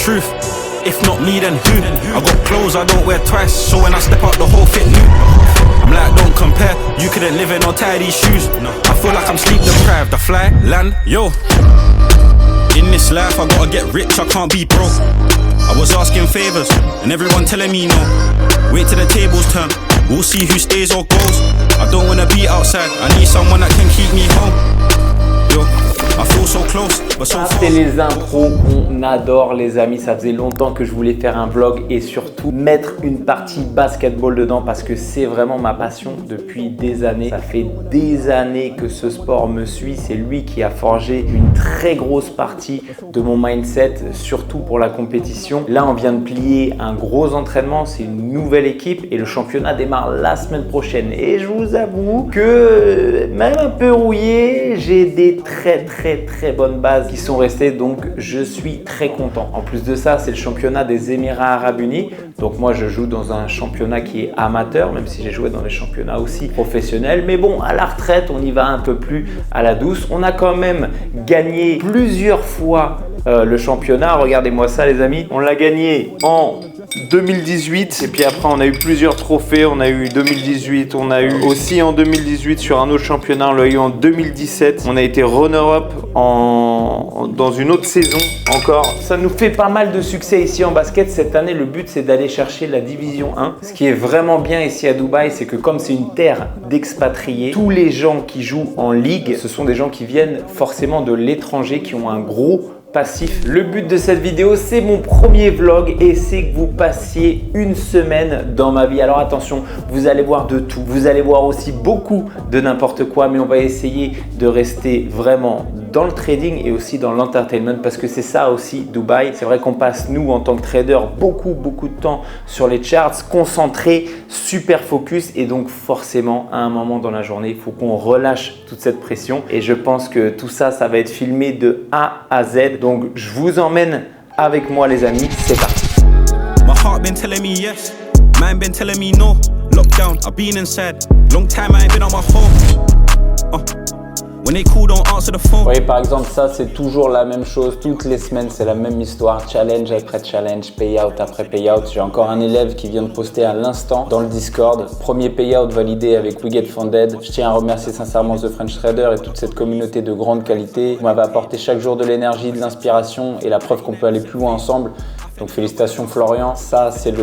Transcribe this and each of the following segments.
truth. If not me, then who? I got clothes I don't wear twice, so when I step out, the whole fit new. I'm like, don't compare. You couldn't live in or tie these shoes. I feel like I'm sleep deprived. I fly, land, yo. In this life, I gotta get rich. I can't be broke. I was asking favors, and everyone telling me no. Wait till the tables turn. We'll see who stays or goes. I don't wanna be outside. I need someone that can keep me home. Yo, I feel so close, but so far. C'est les intros qu'on adore, les amis. Ça faisait longtemps que je voulais faire un vlog et surtout mettre une partie basketball dedans parce que c'est vraiment ma passion depuis des années. Ça fait des années que ce sport me suit. C'est lui qui a forgé une très grosse partie de mon mindset, surtout pour la compétition. Là, on vient de plier un gros entraînement. C'est une nouvelle équipe et le championnat démarre la semaine prochaine. Et je vous avoue que même un peu rouillé, j'ai des très bonnes bases qui sont restées, donc je suis très content. En plus de ça, c'est le championnat des Émirats Arabes Unis, donc moi je joue dans un championnat qui est amateur, même si j'ai joué dans des championnats aussi professionnels, mais bon, à la retraite, on y va un peu plus à la douce. On a quand même gagné plusieurs fois le championnat. Regardez-moi ça, les amis, on l'a gagné en 2018 et puis après on a eu plusieurs trophées. On a eu 2018, on a eu aussi en 2018 sur un autre championnat, on l'a eu en 2017. On a été runner-up dans une autre saison encore. Ça nous fait pas mal de succès ici en basket. Cette année, le but c'est d'aller chercher la division 1. Ce qui est vraiment bien ici à Dubaï, c'est que comme c'est une terre d'expatriés, tous les gens qui jouent en ligue, ce sont des gens qui viennent forcément de l'étranger, qui ont un gros passif. Le but de cette vidéo, c'est mon premier vlog et c'est que vous passiez une semaine dans ma vie. Alors attention, vous allez voir de tout. Vous allez voir aussi beaucoup de n'importe quoi, mais on va essayer de rester vraiment dans le trading et aussi dans l'entertainment parce que c'est ça aussi Dubaï. C'est vrai qu'on passe, nous, en tant que trader, beaucoup de temps sur les charts, concentrés, super focus et donc forcément, à un moment dans la journée, il faut qu'on relâche toute cette pression et je pense que tout ça, ça va être filmé de A à Z. Donc, je vous emmène avec moi, les amis. C'est parti. My heart been telling me yes, mind been telling me no. Lockdown, I've been inside. Long time I ain't been on my phone. When they call, don't answer the phone. Vous voyez, par exemple, ça, c'est toujours la même chose. Toutes les semaines, c'est la même histoire. Challenge après challenge, payout après payout. J'ai encore un élève qui vient de poster à l'instant dans le Discord. Premier payout validé avec We Get Funded. Je tiens à remercier sincèrement The French Trader et toute cette communauté de grande qualité. Vous m'avez apporté chaque jour de l'énergie, de l'inspiration et la preuve qu'on peut aller plus loin ensemble. Donc félicitations Florian, ça c'est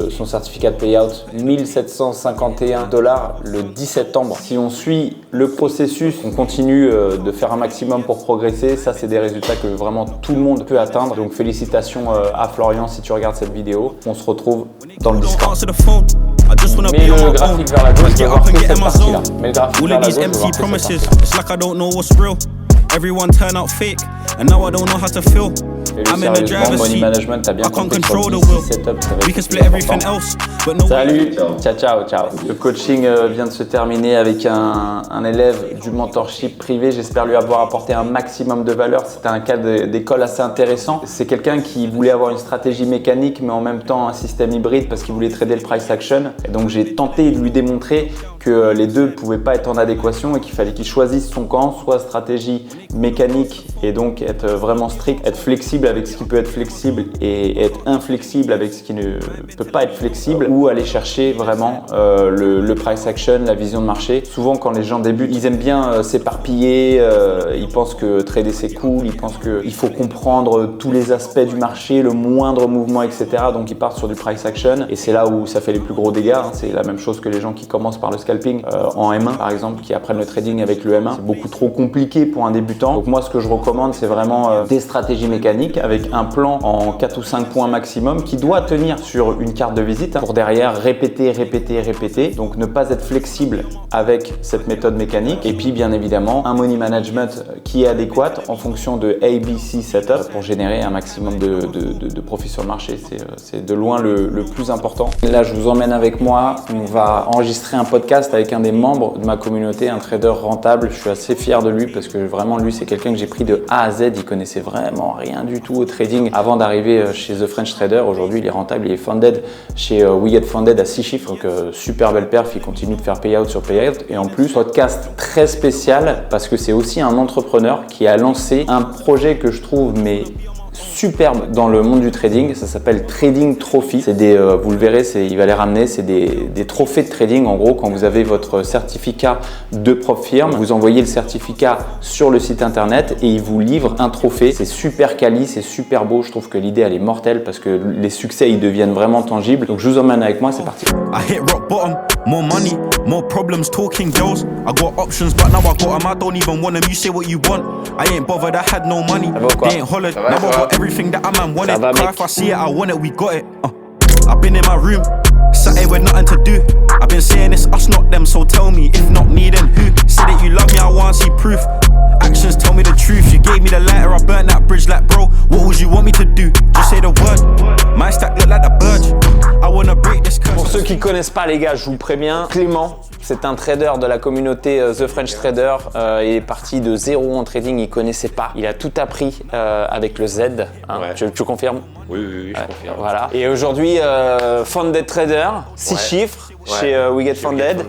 son certificat de payout, 1751 $ le 10 septembre. Si on suit le processus, on continue de faire un maximum pour progresser, ça c'est des résultats que vraiment tout le monde peut atteindre. Donc félicitations à Florian si tu regardes cette vidéo. On se retrouve dans le Discord. Mets le graphique vers la gauche, je vais voir que cette partie-là. Mets le graphique vers la gauche, je vais voir que cette partie-là. Everyone turn out fake, and now I don't know how to feel. I'm in the driver's seat. I can't control the wheel. We can split everything else, but no. Salut, ciao. Le coaching vient de se terminer avec un élève du mentorship privé. J'espère lui avoir apporté un maximum de valeur. C'était un cas d'école assez intéressant. C'est quelqu'un qui voulait avoir une stratégie mécanique, mais en même temps un système hybride parce qu'il voulait trader le price action. Et donc j'ai tenté de lui démontrer que les deux ne pouvaient pas être en adéquation et qu'il fallait qu'il choisisse son camp, soit stratégie mécanique et donc être vraiment strict, être flexible avec ce qui peut être flexible et être inflexible avec ce qui ne peut pas être flexible, ou aller chercher vraiment le price action, la vision de marché. Souvent quand les gens débutent, ils aiment bien s'éparpiller, ils pensent que trader c'est cool, ils pensent qu'il faut comprendre tous les aspects du marché, le moindre mouvement, etc. Donc ils partent sur du price action et c'est là où ça fait les plus gros dégâts. C'est la même chose que les gens qui commencent par le scalping en M1 par exemple, qui apprennent le trading avec le M1. C'est beaucoup trop compliqué pour un débutant. Donc moi ce que je recommande, c'est vraiment des stratégies mécaniques avec un plan en 4 ou 5 points maximum qui doit tenir sur une carte de visite pour derrière répéter. Donc ne pas être flexible avec cette méthode mécanique. Et puis bien évidemment un money management qui est adéquat en fonction de ABC setup pour générer un maximum de profit sur le marché. C'est de loin le plus important. Là je vous emmène avec moi, on va enregistrer un podcast avec un des membres de ma communauté, un trader rentable. Je suis assez fier de lui parce que vraiment lui c'est quelqu'un que j'ai pris de A à Z. Il connaissait vraiment rien du tout au trading avant d'arriver chez The French Trader. Aujourd'hui il est rentable, il est funded chez We Get Funded à 6 chiffres, donc super belle perf. Il continue de faire payout sur payout et en plus podcast très spécial parce que c'est aussi un entrepreneur qui a lancé un projet que je trouve mais superbe dans le monde du trading. Ça s'appelle Trading Trophy. C'est des, vous le verrez, il va les ramener. C'est des trophées de trading. En gros, quand vous avez votre certificat de propre firme, vous envoyez le certificat sur le site internet et il vous livre un trophée. C'est super quali, c'est super beau. Je trouve que l'idée elle est mortelle parce que les succès ils deviennent vraiment tangibles. Donc je vous emmène avec moi, c'est parti. I hit rock bottom, more money, more problems, talking girls. I got options, but now I got them. I don't even want them. You say what you want. I ain't bothered. I had no money. They ain't hollered. Now I got everything that a man wanted. Cry if I see it, I want it. We got it. I've been in my room, sat here with nothing to do. I've been saying it's us, not them. So tell me, if not me, then who? Say that you love me, I want to see proof. Actions tell me the truth. You gave me the lighter, I burnt that bridge like bro. What would you want me to do? Just say the word. My stack look like the bird. I wanna break this curse. Pour ceux qui connaissent pas les gars, je vous préviens, Clément, c'est un trader de la communauté The French Trader. Il est parti de zéro en trading, il connaissait pas. Il a tout appris avec le Z. Hein. Ouais. Tu confirmes? Oui, je confirme. Voilà. Et aujourd'hui, Funded Trader, 6 chiffres. Chez We Get Funded.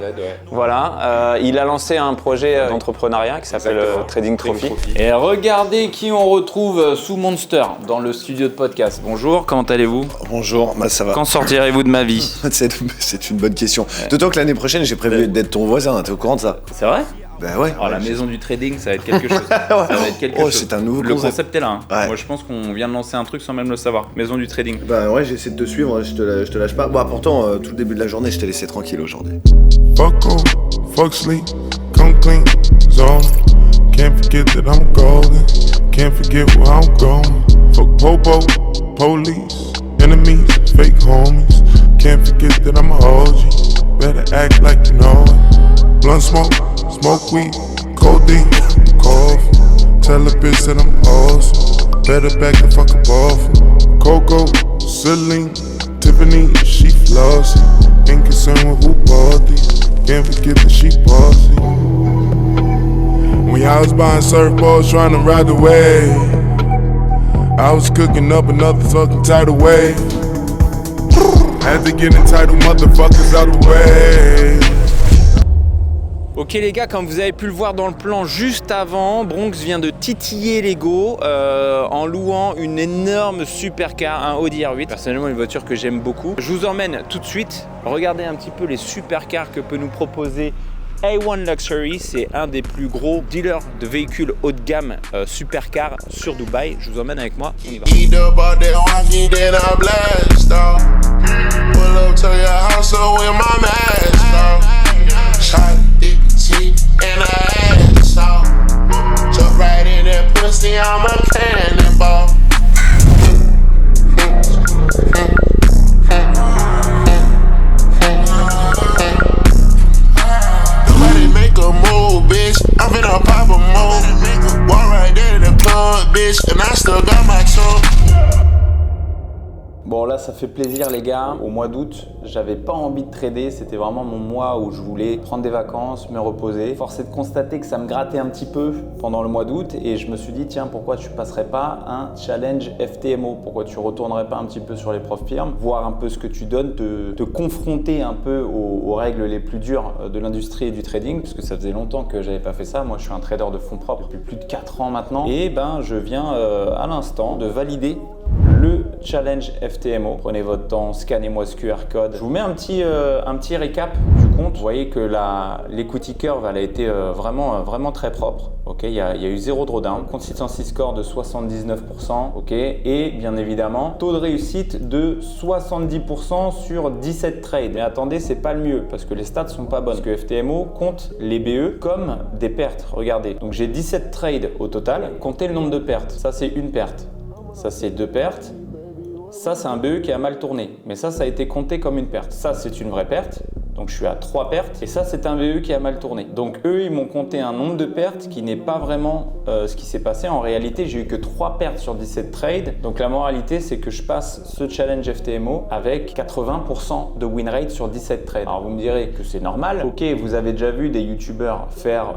Voilà, il a lancé un projet d'entrepreneuriat qui s'appelle Trading Trophy. Et regardez qui on retrouve sous Monster dans le studio de podcast. Bonjour, comment allez-vous? Bonjour, ça va. Quand sortirez-vous de ma vie? C'est une bonne question. D'autant que l'année prochaine, j'ai prévu d'être ton voisin. T'es au courant de ça? C'est vrai? Ben ouais. Alors, la maison du trading, ça va être quelque chose. Ça va être quelque chose. C'est un nouveau concept. Le concept est là. Hein. Ouais. Moi, je pense qu'on vient de lancer un truc sans même le savoir. Maison du trading. Ben ouais, j'essaie de te suivre, je te lâche pas. Bon, pourtant, tout le début de la journée, je t'ai laissé tranquille aujourd'hui. Fuck on, fuck sleep, come clean, zone. Can't forget that I'm golden. Can't forget where I'm going. Fuck popo, police, enemies, fake homies. Can't forget that I'm a OG. Better act like you know it. Blunt smoke, smoke weed, codeine, cough. Tell a bitch that I'm awesome. Better back the fuck up off. Coco, Celine, Tiffany, she flossy. Ain't concerned with who bought these. Can't forget that she bossy. When I was buying surfboards trying to ride the wave, I was cooking up another fucking tidal wave. Had to get entitled motherfuckers out the way. Ok les gars, comme vous avez pu le voir dans le plan juste avant, Bronx vient de titiller l'ego en louant une énorme supercar, un Audi R8. Personnellement une voiture que j'aime beaucoup. Je vous emmène tout de suite, regardez un petit peu les supercars que peut nous proposer A1 Luxury. C'est un des plus gros dealers de véhicules haut de gamme supercar sur Dubaï. Je vous emmène avec moi, on y va. And a asshole. Jump right in that pussy, I'm a cannonball. Nobody make a move, bitch. I'm finna pop a move. Walk right there to the club, bitch. And I still got my tune. Bon là ça fait plaisir les gars, au mois d'août j'avais pas envie de trader, c'était vraiment mon mois où je voulais prendre des vacances, me reposer. Force est de constater que ça me grattait un petit peu pendant le mois d'août et je me suis dit tiens pourquoi tu passerais pas un challenge FTMO, pourquoi tu retournerais pas un petit peu sur les profs firmes, voir un peu ce que tu donnes, te confronter un peu aux règles les plus dures de l'industrie et du trading, parce que ça faisait longtemps que j'avais pas fait ça. Moi je suis un trader de fonds propres depuis plus de 4 ans maintenant et ben je viens à l'instant de valider le challenge FTMO. Prenez votre temps, scannez-moi ce QR code. Je vous mets un petit récap du compte. Vous voyez que l'equity curve elle a été vraiment très propre. Okay, il y a eu 0 drawdown, consistency score de 79%, okay, et bien évidemment taux de réussite de 70% sur 17 trades. Mais attendez, c'est pas le mieux parce que les stats sont pas bonnes. Parce que FTMO compte les BE comme des pertes. Regardez, donc j'ai 17 trades au total. Comptez le nombre de pertes. Ça c'est une perte. Ça, c'est 2 pertes. Ça, c'est un BE qui a mal tourné. Mais ça a été compté comme une perte. Ça, c'est une vraie perte. Donc, je suis à 3 pertes. Et ça, c'est un BE qui a mal tourné. Donc, eux, ils m'ont compté un nombre de pertes qui n'est pas vraiment ce qui s'est passé. En réalité, j'ai eu que 3 pertes sur 17 trades. Donc, la moralité, c'est que je passe ce challenge FTMO avec 80% de win rate sur 17 trades. Alors, vous me direz que c'est normal. Ok, vous avez déjà vu des youtubeurs faire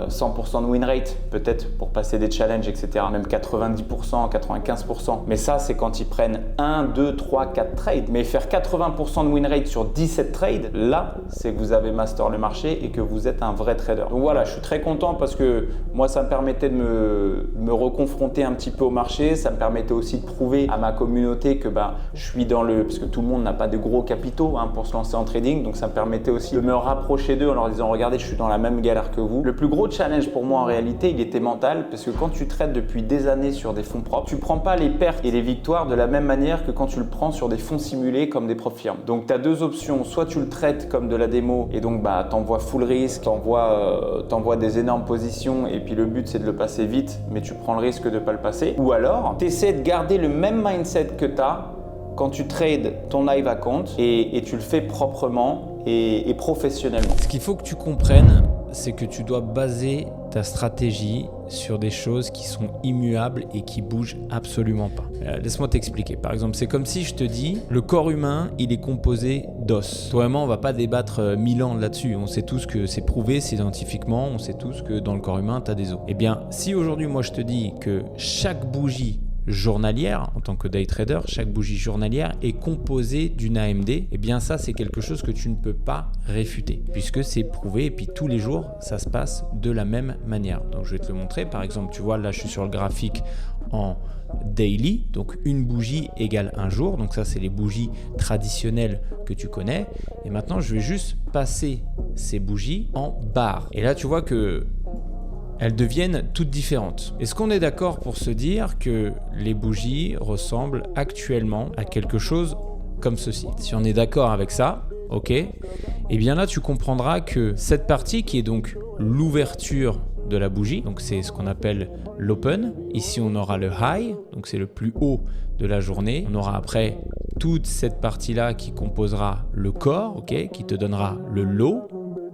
100% de win rate, peut-être pour passer des challenges, etc. Même 90%, 95%. Mais ça, c'est quand ils prennent 1, 2, 3, 4 trades. Mais faire 80% de win rate sur 17 trades, là, là, c'est que vous avez master le marché et que vous êtes un vrai trader. Donc voilà, je suis très content parce que moi, ça me permettait de me reconfronter un petit peu au marché. Ça me permettait aussi de prouver à ma communauté que je suis dans le… Parce que tout le monde n'a pas de gros capitaux pour se lancer en trading. Donc ça me permettait aussi de me rapprocher d'eux en leur disant « Regardez, je suis dans la même galère que vous ». Le plus gros challenge pour moi en réalité, il était mental parce que quand tu trades depuis des années sur des fonds propres, tu prends pas les pertes et les victoires de la même manière que quand tu le prends sur des fonds simulés comme des prop firmes. Donc tu as deux options, soit tu le traites comme de la démo et donc t'envoies full risque, t'envoies des énormes positions et puis le but c'est de le passer vite mais tu prends le risque de pas le passer, ou alors tu essaies de garder le même mindset que tu as quand tu trades ton live account et tu le fais proprement et professionnellement. Ce qu'il faut que tu comprennes, c'est que tu dois baser ta stratégie sur des choses qui sont immuables et qui bougent absolument pas. Laisse-moi t'expliquer. Par exemple, c'est comme si je te dis, le corps humain, il est composé d'os. Toi et moi, on va pas débattre 1000 ans là-dessus. On sait tous que c'est prouvé scientifiquement, on sait tous que dans le corps humain, tu as des os. Eh bien, si aujourd'hui, moi, je te dis que chaque bougie journalière, en tant que day trader, chaque bougie journalière est composée d'une AMD, eh bien ça c'est quelque chose que tu ne peux pas réfuter puisque c'est prouvé et puis tous les jours ça se passe de la même manière. Donc je vais te le montrer, par exemple tu vois là je suis sur le graphique en daily, donc une bougie égale un jour, donc ça c'est les bougies traditionnelles que tu connais, et maintenant je vais juste passer ces bougies en barres et là tu vois que elles deviennent toutes différentes. Est-ce qu'on est d'accord pour se dire que les bougies ressemblent actuellement à quelque chose comme ceci? Si on est d'accord avec ça, ok, et bien là tu comprendras que cette partie qui est donc l'ouverture de la bougie, donc c'est ce qu'on appelle l'open. Ici on aura le high, donc c'est le plus haut de la journée. On aura après toute cette partie-là qui composera le corps, ok, qui te donnera le low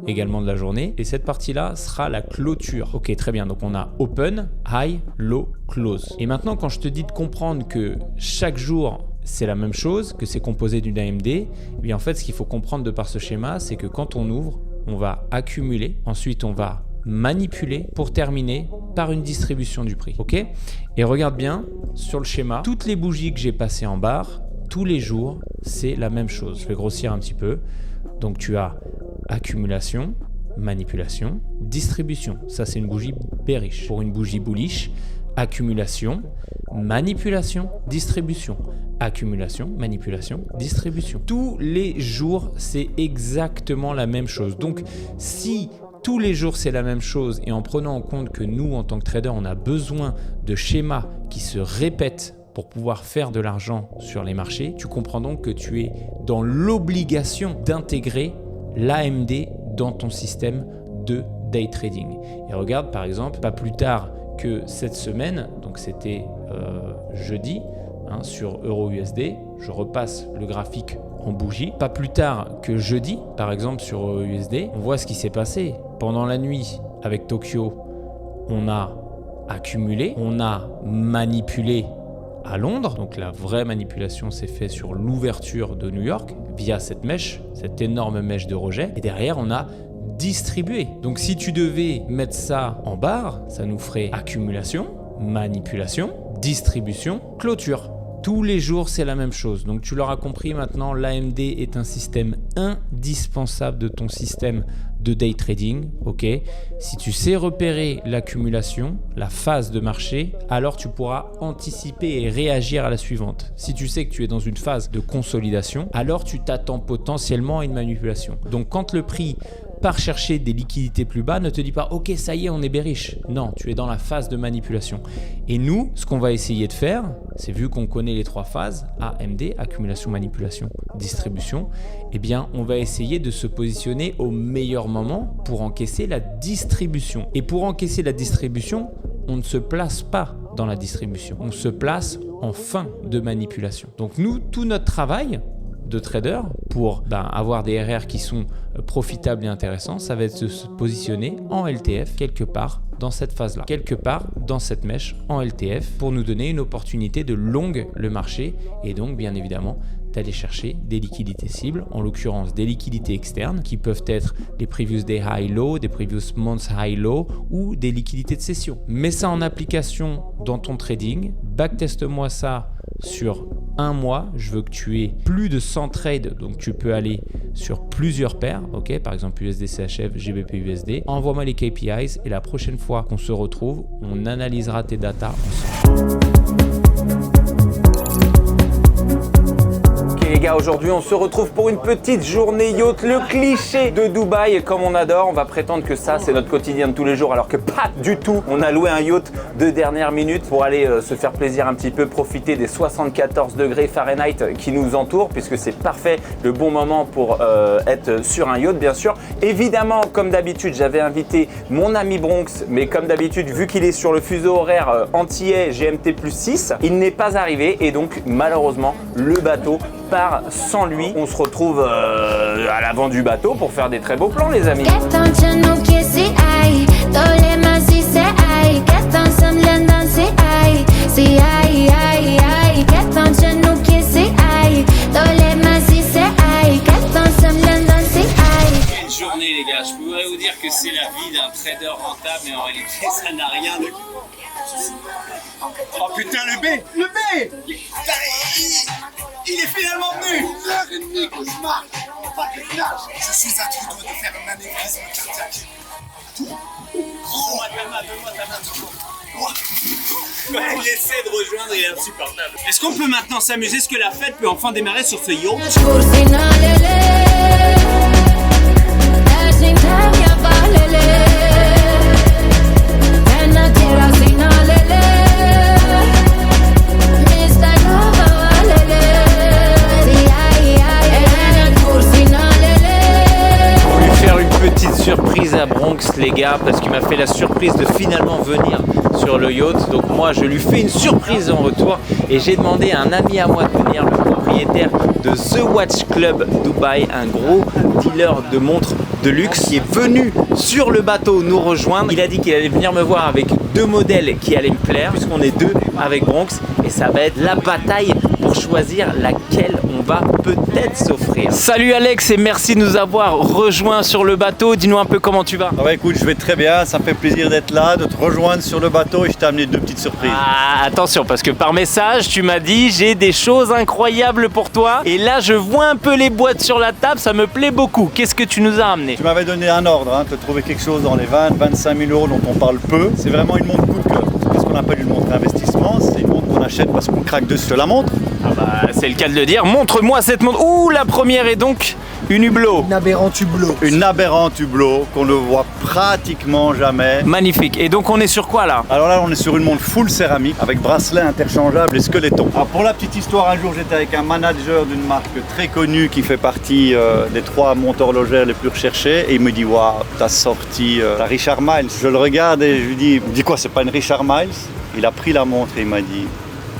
également de la journée, et cette partie-là sera la clôture. Ok, très bien, donc on a open, high, low, close. Et maintenant, quand je te dis de comprendre que chaque jour, c'est la même chose, que c'est composé d'une AMD, eh bien en fait, ce qu'il faut comprendre de par ce schéma, c'est que quand on ouvre, on va accumuler, ensuite on va manipuler pour terminer par une distribution du prix. Ok? Et regarde bien sur le schéma, toutes les bougies que j'ai passées en barre, tous les jours, c'est la même chose. Je vais grossir un petit peu. Donc tu as accumulation, manipulation, distribution. Ça, c'est une bougie bearish. Pour une bougie bullish, accumulation, manipulation, distribution. Accumulation, manipulation, distribution. Tous les jours, c'est exactement la même chose. Donc, si tous les jours, c'est la même chose et en prenant en compte que nous, en tant que traders, on a besoin de schémas qui se répètent pour pouvoir faire de l'argent sur les marchés, tu comprends donc que tu es dans l'obligation d'intégrer l'AMD dans ton système de day trading. Et regarde par exemple, pas plus tard que cette semaine, donc c'était jeudi, sur EURUSD, je repasse le graphique en bougie. Pas plus tard que jeudi, par exemple sur EURUSD, on voit ce qui s'est passé. Pendant la nuit, avec Tokyo, on a accumulé, on a manipulé à Londres. Donc la vraie manipulation s'est faite sur l'ouverture de New York via cette mèche, cette énorme mèche de rejet. Et derrière, on a distribué. Donc si tu devais mettre ça en barre, ça nous ferait accumulation, manipulation, distribution, clôture. Tous les jours, c'est la même chose. Donc tu l'auras compris maintenant, l'AMD est un système indispensable de ton système de day trading. Ok, si tu sais repérer l'accumulation, la phase de marché, alors tu pourras anticiper et réagir à la suivante. Si tu sais que tu es dans une phase de consolidation, alors tu t'attends potentiellement à une manipulation. Donc quand le prix part chercher des liquidités plus bas, ne te dis pas « Ok, ça y est, on est bearish ». Non, tu es dans la phase de manipulation. Et nous, ce qu'on va essayer de faire, c'est vu qu'on connaît les trois phases, AMD, accumulation, manipulation, distribution, eh bien, on va essayer de se positionner au meilleur moment pour encaisser la distribution. Et pour encaisser la distribution, on ne se place pas dans la distribution. On se place en fin de manipulation. Donc nous, tout notre travail de trader pour avoir des RR qui sont profitables et intéressants, ça va être de se positionner en LTF quelque part dans cette phase-là, quelque part dans cette mèche en LTF pour nous donner une opportunité de longue le marché et donc bien évidemment d'aller chercher des liquidités cibles, en l'occurrence des liquidités externes qui peuvent être des previous day high low, des previous months high low ou des liquidités de session. Mets ça en application dans ton trading, backteste-moi ça sur 1 mois, je veux que tu aies plus de 100 trades, donc tu peux aller sur plusieurs paires, ok, par exemple USD CHF, GBP USD. Envoie-moi les KPIs et la prochaine fois qu'on se retrouve, on analysera tes datas ensemble. Les gars, aujourd'hui on se retrouve pour une petite journée yacht, le cliché de Dubaï comme on adore. On va prétendre que ça c'est notre quotidien de tous les jours alors que pas du tout. On a loué un yacht de dernière minute pour aller se faire plaisir un petit peu, profiter des 74 degrés Fahrenheit qui nous entourent puisque c'est parfait, le bon moment pour être sur un yacht bien sûr. Évidemment comme d'habitude j'avais invité mon ami Bronx, mais comme d'habitude vu qu'il est sur le fuseau horaire antillais GMT+6, il n'est pas arrivé et donc malheureusement le bateau part sans lui. On se retrouve à l'avant du bateau pour faire des très beaux plans les amis. Quelle journée les gars, je pourrais vous dire que c'est la vie d'un trader rentable mais en réalité ça n'a rien de... Oh putain le B! Le B! Il est finalement venu! 1h30 que je marche, pas de plage. Je suis à tout doigt de faire un anévrisme cardiaque. Donne-moi ta main. Quand il essaie de rejoindre, il est insupportable. Est-ce qu'on peut maintenant s'amuser? Est-ce que la fête peut enfin démarrer sur ce yacht? Surprise à Bronx les gars parce qu'il m'a fait la surprise de finalement venir sur le yacht, donc moi je lui fais une surprise en retour et j'ai demandé à un ami à moi de venir, le propriétaire de The Watch Club Dubai, un gros dealer de montres de luxe qui est venu sur le bateau nous rejoindre. Il a dit qu'il allait venir me voir avec 2 modèles qui allaient me plaire puisqu'on est 2 avec Bronx et ça va être la bataille pour choisir laquelle on va peut-être s'offrir. Salut Alex et merci de nous avoir rejoints sur le bateau. Dis-nous un peu comment tu vas. Ah bah écoute, je vais très bien, ça me fait plaisir d'être là, de te rejoindre sur le bateau et je t'ai amené 2 petites surprises. Ah, attention parce que par message tu m'as dit j'ai des choses incroyables pour toi et là je vois un peu les boîtes sur la table, ça me plaît beaucoup. Qu'est-ce que tu nous as amené? Tu m'avais donné un ordre, hein, de trouver quelque chose dans les 20-25 000 euros dont on parle peu. C'est vraiment une montre coup de cœur. C'est ce qu'on appelle une montre d'investissement, c'est une montre qu'on achète parce qu'on craque dessus la montre. Ah bah c'est le cas de le dire, montre-moi cette montre. Ouh, la première est donc une Hublot. Une aberrante Hublot. Une aberrante Hublot qu'on ne voit pratiquement jamais. Magnifique. Et donc on est sur quoi là? Alors là on est sur une montre full céramique avec bracelet interchangeable et squeletton. Alors pour la petite histoire, un jour j'étais avec un manager d'une marque très connue qui fait partie des 3 montres horlogères les plus recherchées et il me dit waouh, t'as sorti la Richard Mille. Je le regarde et je lui dis, il me dit quoi, c'est pas une Richard Mille? Il a pris la montre et il m'a dit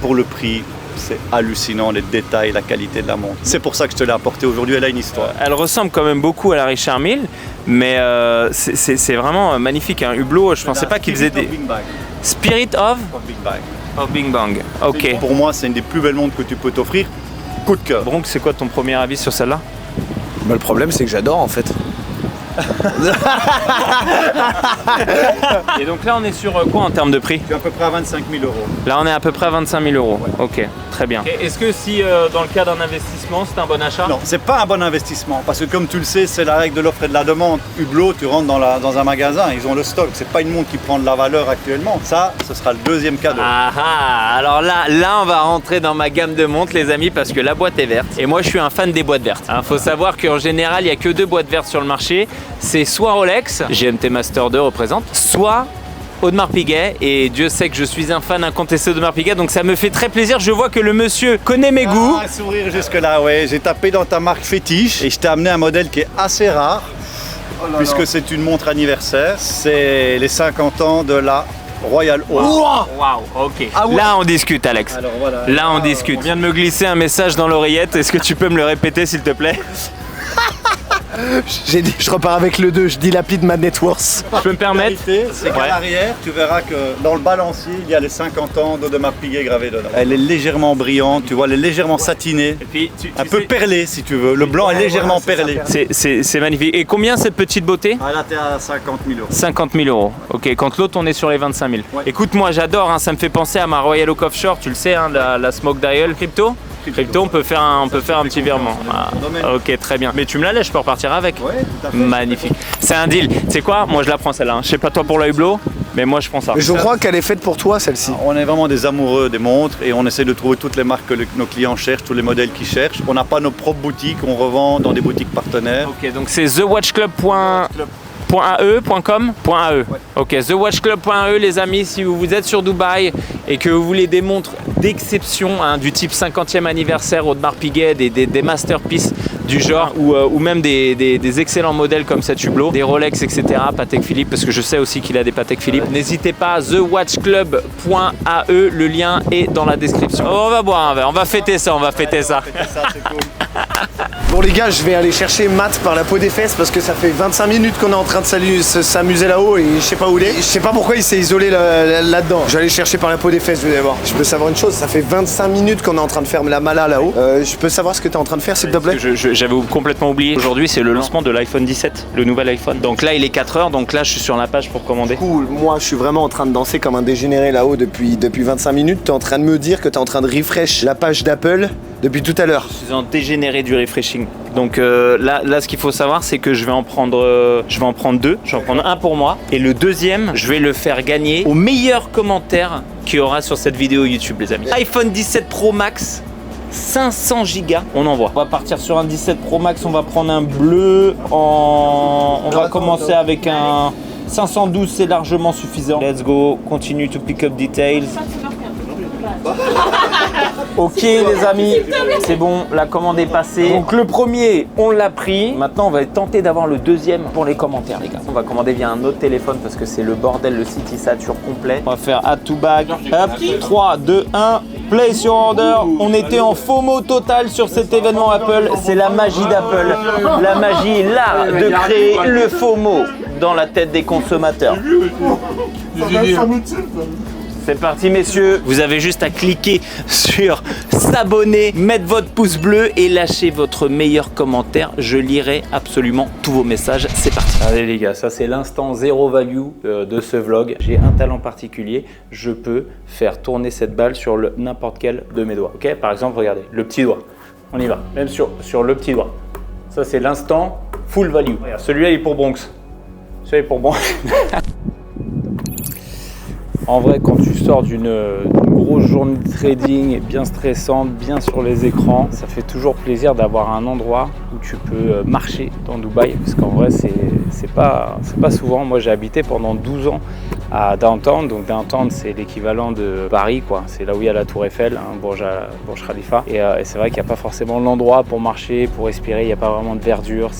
pour le prix, c'est hallucinant les détails, la qualité de la montre. C'est pour ça que je te l'ai apportée aujourd'hui, elle a une histoire. Elle ressemble quand même beaucoup à la Richard Mille, mais c'est vraiment magnifique. Un Hublot, je pensais pas qu'il faisait des... Spirit of Big Bang. Of Big Bang, ok. Pour moi, c'est une des plus belles montres que tu peux t'offrir. Coup de cœur. Bronx, c'est quoi ton premier avis sur celle-là? Bah, le problème c'est que j'adore en fait. Et donc là on est sur quoi en termes de prix? Je suis à peu près à 25 000 euros. Là on est à peu près à 25 000 euros. Ok, très bien. Est-ce que si dans le cas d'un investissement c'est un bon achat? Non, c'est pas un bon investissement parce que comme tu le sais, c'est la règle de l'offre et de la demande. Hublot, tu rentres dans un magasin, ils ont le stock. C'est pas une montre qui prend de la valeur actuellement. Ça, ce sera le deuxième cadeau. Ah ah, alors là on va rentrer dans ma gamme de montres les amis parce que la boîte est verte et moi je suis un fan des boîtes vertes. Faut savoir qu'en général il n'y a que 2 boîtes vertes sur le marché. C'est soit Rolex, GMT Master 2 représente, soit Audemars Piguet, et Dieu sait que je suis un fan incontesté d'Audemars Piguet, donc ça me fait très plaisir. Je vois que le monsieur connaît mes goûts. Sourire jusque là, ouais. J'ai tapé dans ta marque fétiche et je t'ai amené un modèle qui est assez rare puisque c'est une montre anniversaire. C'est les 50 ans de la Royal Oak. Waouh, ok. Ah ouais. Là on discute Alex. Alors, voilà. Là on discute. On vient de me glisser un message dans l'oreillette, est-ce que tu peux me le répéter s'il te plaît? J'ai dit, je repars avec le 2, je dis l'appli de ma net worth. Je peux me permettre? C'est qu'à l'arrière, tu verras que dans le balancier, il y a les 50 ans d'Audemars Piguet gravés dedans. Elle est légèrement brillante, tu vois, elle est légèrement satinée. Et puis, un peu perlée si tu veux. Le blanc est légèrement perlé. C'est magnifique. Et combien cette petite beauté? Ah là, t'es à 50 000 euros. 50 000 euros. Ok, quand l'autre, on est sur les 25 000. Ouais. Écoute, moi j'adore, hein, ça me fait penser à ma Royal Oak Offshore, tu le sais, hein, la Smoke Dial Crypto. Crypto, on peut faire un petit virement. Ah, ok, très bien. Mais tu me la laisses, je peux repartir avec. Ouais, tout à fait. Magnifique. C'est un deal. Tu sais quoi? Moi, je la prends celle-là. Je sais pas toi pour le hublot, mais moi, je prends ça. Mais je crois qu'elle est faite pour toi, celle-ci. On est vraiment des amoureux des montres et on essaie de trouver toutes les marques que nos clients cherchent, tous les modèles qu'ils cherchent. On n'a pas nos propres boutiques, on revend dans des boutiques partenaires. Ok, donc c'est thewatchclub.com. Ok, thewatchclub.e les amis, si vous êtes sur Dubaï et que vous voulez des montres d'exception, hein, du type 50e anniversaire Audemars Piguet, des masterpieces du genre ou même des excellents modèles comme cet hublot, des Rolex, etc. Patek Philippe, parce que je sais aussi qu'il a des Patek Philippe. N'hésitez pas, thewatchclub.ae, le lien est dans la description. On va boire un verre, on va fêter ça, C'est cool. Bon les gars, je vais aller chercher Matt par la peau des fesses parce que ça fait 25 minutes qu'on est en train de s'amuser là-haut et je sais pas où il est. Je sais pas pourquoi il s'est isolé là-dedans. Je vais aller chercher par la peau des fesses, je vais voir. Je peux savoir une chose, ça fait 25 minutes qu'on est en train de faire la mala là-haut. Je peux savoir ce que tu es en train de faire s'il te plaît? J'avais complètement oublié. Aujourd'hui, c'est le lancement de l'iPhone 17, le nouvel iPhone. Donc là, il est 4h, donc là, je suis sur la page pour commander. Cool, moi je suis vraiment en train de danser comme un dégénéré là-haut depuis 25 minutes. Tu es en train de me dire que tu es en train de refresh la page d'Apple depuis tout à l'heure. Je suis en dégénéré du refreshing. Donc là, ce qu'il faut savoir, c'est que je vais en prendre deux. Je vais en prendre un pour moi. Et le deuxième, je vais le faire gagner au meilleur commentaire qu'il y aura sur cette vidéo YouTube, les amis. iPhone 17 Pro Max, 500 Go, on envoie. On va partir sur un 17 Pro Max, on va prendre un bleu. On va commencer avec un 512, c'est largement suffisant. Let's go, continue to pick up details. Ok les amis, c'est bon, la commande est passée. Donc le premier, on l'a pris. Maintenant, on va tenter d'avoir le deuxième pour les commentaires, les gars. On va commander via un autre téléphone parce que c'est le bordel, le site il sature complet. On va faire add to bag. Hop, 3, 2, 1, place your order. On était en FOMO total sur cet événement Apple. C'est la magie d'Apple. La magie là de créer le FOMO dans la tête des consommateurs. C'est parti messieurs, vous avez juste à cliquer sur s'abonner, mettre votre pouce bleu et lâcher votre meilleur commentaire. Je lirai absolument tous vos messages, c'est parti. Allez les gars, ça c'est l'instant zéro value de ce vlog. J'ai un talent particulier, je peux faire tourner cette balle sur n'importe quel de mes doigts. Ok, par exemple, regardez, le petit doigt, on y va, même sur le petit doigt. Ça c'est l'instant full value. Regarde, celui-là il est pour Bronx, celui-là il est pour Bronx. En vrai, quand tu sors d'une grosse journée de trading bien stressante, bien sur les écrans, ça fait toujours plaisir d'avoir un endroit où tu peux marcher dans Dubaï. Parce qu'en vrai, c'est pas souvent. Moi, j'ai habité pendant 12 ans à Downtown. Donc Downtown, c'est l'équivalent de Paris, quoi. C'est là où il y a la Tour Eiffel, hein, Burj Khalifa. Et c'est vrai qu'il n'y a pas forcément l'endroit pour marcher, pour respirer. Il n'y a pas vraiment de verdure.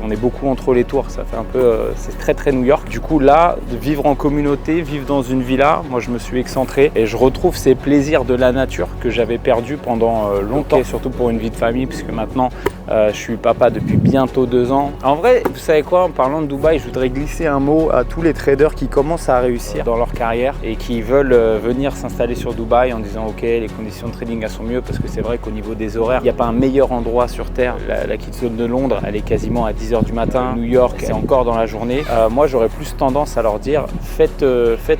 On est beaucoup entre les tours. Ça fait un peu, c'est très très New York. Du coup, là, de vivre en communauté, vivre dans une villa. Moi, je me suis excentré et je retrouve ces plaisirs de la nature que j'avais perdu pendant longtemps, et surtout pour une vie de famille, puisque maintenant je suis papa depuis bientôt 2 ans. En vrai, vous savez quoi, en parlant de Dubaï, je voudrais glisser un mot à tous les traders qui commencent à réussir dans leur carrière et qui veulent venir s'installer sur Dubaï en disant ok, les conditions de trading elles sont mieux, parce que c'est vrai qu'au niveau des horaires, il n'y a pas un meilleur endroit sur Terre. La Kids Zone de Londres, elle est quasiment à 10h du matin. New York, c'est encore dans la journée. Moi, j'aurais plus tendance à leur dire faites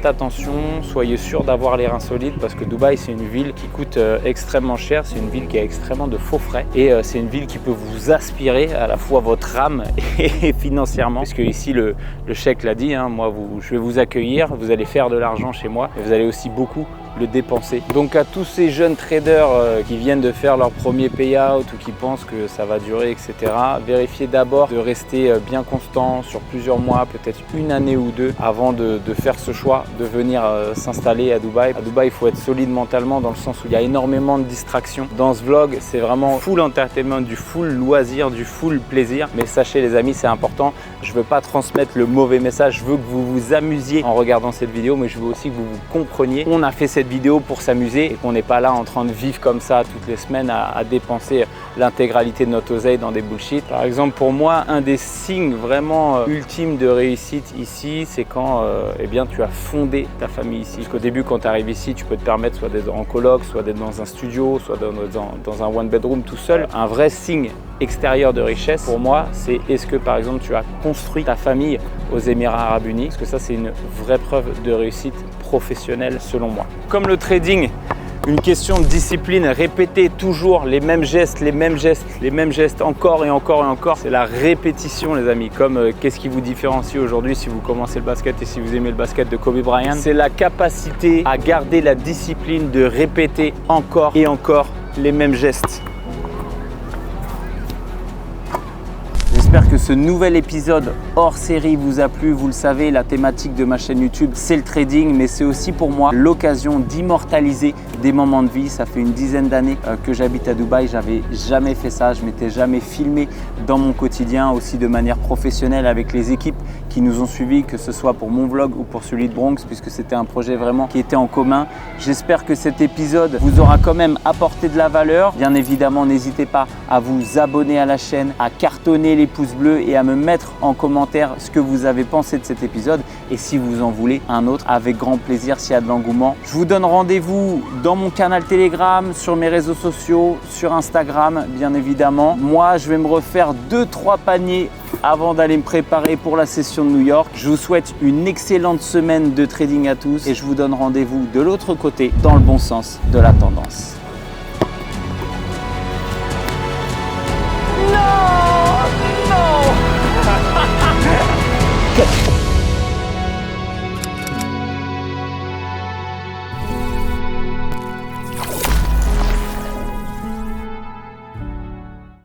attention, soyez sûr d'avoir les reins solides, parce que Dubaï, c'est une ville qui coûte extrêmement cher, c'est une ville qui a extrêmement de faux frais et c'est une ville qui peut vous aspirer à la fois votre âme et financièrement, puisque ici le cheikh l'a dit, hein, moi je vais vous accueillir, vous allez faire de l'argent chez moi et vous allez aussi beaucoup le dépenser. Donc à tous ces jeunes traders qui viennent de faire leur premier payout ou qui pensent que ça va durer, etc., vérifiez d'abord de rester bien constant sur plusieurs mois, peut-être une année ou 2 avant de faire ce choix de venir s'installer à Dubaï. À Dubaï, il faut être solide mentalement dans le sens où il y a énormément de distractions. Dans ce vlog, c'est vraiment full entertainment, du full loisir, du full plaisir. Mais sachez les amis, c'est important, je veux pas transmettre le mauvais message, je veux que vous vous amusiez en regardant cette vidéo, mais je veux aussi que vous vous compreniez. On a fait cette vidéo pour s'amuser et qu'on n'est pas là en train de vivre comme ça toutes les semaines à dépenser l'intégralité de notre oseille dans des bullshit. Par exemple, pour moi, un des signes vraiment ultimes de réussite ici, c'est quand eh bien, tu as fondé ta famille ici. Parce qu'au début, quand tu arrives ici, tu peux te permettre soit d'être en coloc, soit d'être dans un studio, soit dans un one bedroom tout seul. Un vrai signe extérieur de richesse, pour moi, c'est est-ce que par exemple tu as construit ta famille aux Émirats Arabes Unis, parce que ça c'est une vraie preuve de réussite professionnelle selon moi. Comme le trading Une question de discipline, répétez toujours les mêmes gestes, les mêmes gestes, les mêmes gestes, encore et encore et encore. C'est la répétition les amis, comme qu'est-ce qui vous différencie aujourd'hui si vous commencez le basket et si vous aimez le basket de Kobe Bryant. C'est la capacité à garder la discipline de répéter encore et encore les mêmes gestes. J'espère que ce nouvel épisode hors série vous a plu. Vous le savez, la thématique de ma chaîne YouTube, c'est le trading, mais c'est aussi pour moi l'occasion d'immortaliser des moments de vie. Ça fait une dizaine d'années que j'habite à Dubaï. J'avais jamais fait ça. Je m'étais jamais filmé dans mon quotidien, aussi de manière professionnelle avec les équipes qui nous ont suivis, que ce soit pour mon vlog ou pour celui de Bronx, puisque c'était un projet vraiment qui était en commun. J'espère que cet épisode vous aura quand même apporté de la valeur. Bien évidemment, n'hésitez pas à vous abonner à la chaîne, à cartonner les pouces bleus et à me mettre en commentaire ce que vous avez pensé de cet épisode et si vous en voulez un autre, avec grand plaisir s'il y a de l'engouement. Je vous donne rendez-vous dans mon canal Telegram, sur mes réseaux sociaux, sur Instagram bien évidemment. Moi, je vais me refaire 2-3 paniers avant d'aller me préparer pour la session de New York. Je vous souhaite une excellente semaine de trading à tous et je vous donne rendez-vous de l'autre côté dans le bon sens de la tendance. Non!